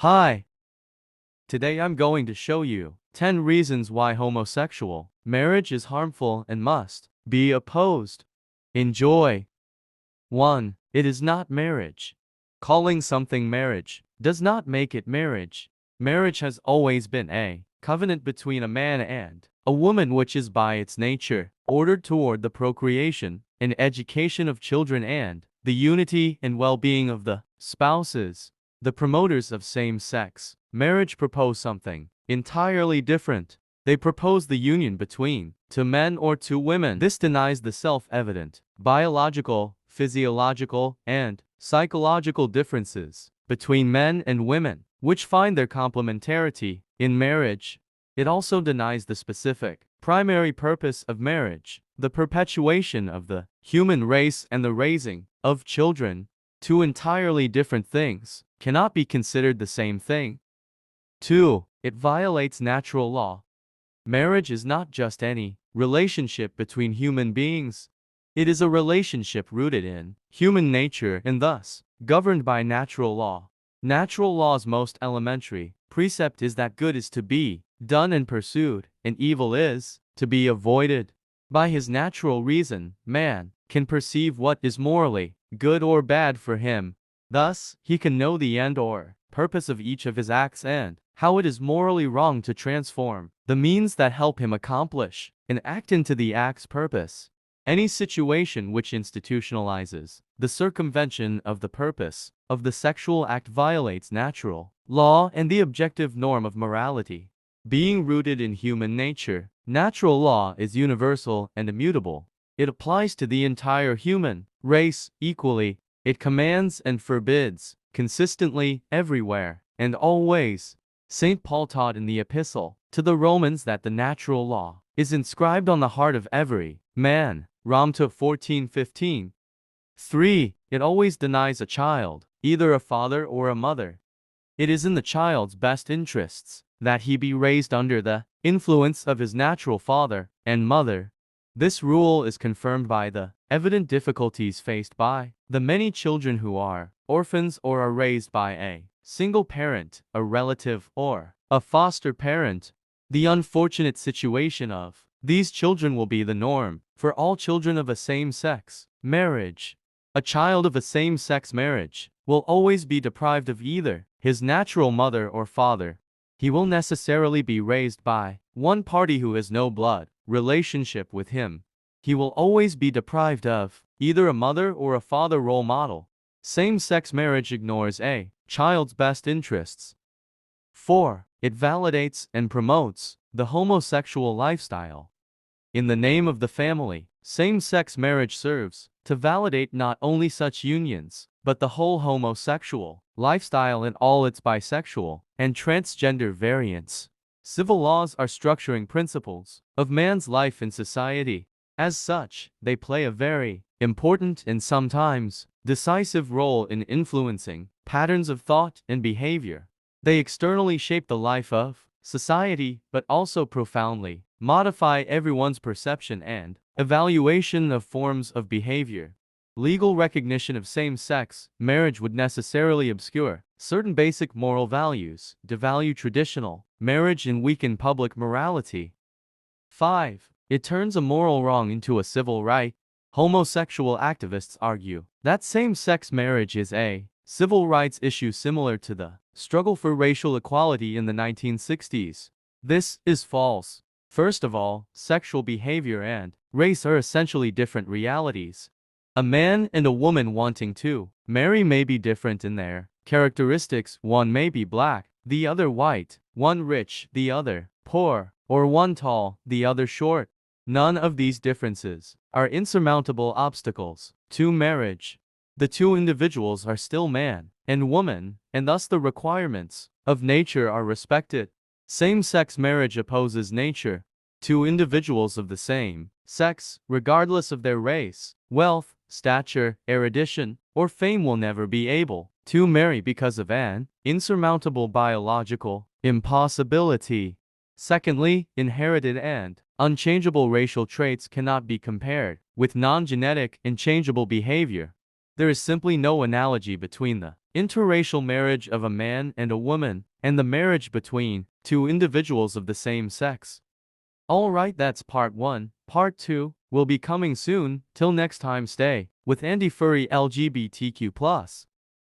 Hi, today I'm going to show you 10 reasons why homosexual marriage is harmful and must be opposed. Enjoy. 1. It is not marriage. Calling something marriage does not make it marriage. Marriage has always been a covenant between a man and a woman, which is by its nature ordered toward the procreation and education of children and the unity and well-being of the spouses. The promoters of same-sex marriage propose something entirely different. They propose the union between two men or two women. This denies the self-evident biological, physiological, and psychological differences between men and women, which find their complementarity in marriage. It also denies the specific, primary purpose of marriage, the perpetuation of the human race and the raising of children. Two entirely different things cannot be considered the same thing. 2. It violates natural law. Marriage is not just any relationship between human beings. It is a relationship rooted in human nature and thus governed by natural law. Natural law's most elementary precept is that good is to be done and pursued, and evil is to be avoided. By his natural reason, man can perceive what is morally good or bad for him. Thus, he can know the end or purpose of each of his acts and how it is morally wrong to transform the means that help him accomplish an act into the act's purpose. Any situation which institutionalizes the circumvention of the purpose of the sexual act violates natural law and the objective norm of morality. Being rooted in human nature, natural law is universal and immutable. It applies to the entire human race equally. It commands and forbids consistently everywhere and always. St. Paul taught in the epistle to the Romans that the natural law is inscribed on the heart of every man. Rom 14:15. 3. It always denies a child either a father or a mother. It is in the child's best interests that he be raised under the influence of his natural father and mother. This rule is confirmed by the evident difficulties faced by the many children who are orphans or are raised by a single parent, a relative, or a foster parent. The unfortunate situation of these children will be the norm for all children of a same-sex marriage. A child of a same-sex marriage will always be deprived of either his natural mother or father. He will necessarily be raised by one party who has no blood relationship with him. He will always be deprived of either a mother or a father role model. Same-sex marriage ignores a child's best interests. 4. It validates and promotes the homosexual lifestyle. In the name of the family, same-sex marriage serves to validate not only such unions, but the whole homosexual lifestyle in all its bisexual and transgender variants. Civil laws are structuring principles of man's life in society. As such, they play a very important and sometimes decisive role in influencing patterns of thought and behavior. They externally shape the life of society, but also profoundly modify everyone's perception and evaluation of forms of behavior. Legal recognition of same-sex marriage would necessarily obscure certain basic moral values, devalue traditional marriage, and weaken public morality. 5. It turns a moral wrong into a civil right. Homosexual activists argue that same-sex marriage is a civil rights issue similar to the struggle for racial equality in the 1960s. This is false. First of all, sexual behavior and race are essentially different realities. A man and a woman wanting to marry may be different in their characteristics. One may be black, the other white, one rich, the other poor, or one tall, the other short. None of these differences are insurmountable obstacles to marriage. The two individuals are still man and woman, and thus the requirements of nature are respected. Same-sex marriage opposes nature. Two individuals of the same sex, regardless of their race, wealth, stature, erudition, or fame, will never be able to marry because of an insurmountable biological impossibility. Secondly, inherited and unchangeable racial traits cannot be compared with non-genetic and changeable behavior. There is simply no analogy between the interracial marriage of a man and a woman, and the marriage between two individuals of the same sex. Alright, that's part 1. Part 2 will be coming soon. Till next time, stay with Anti-Furry LGBTQ+.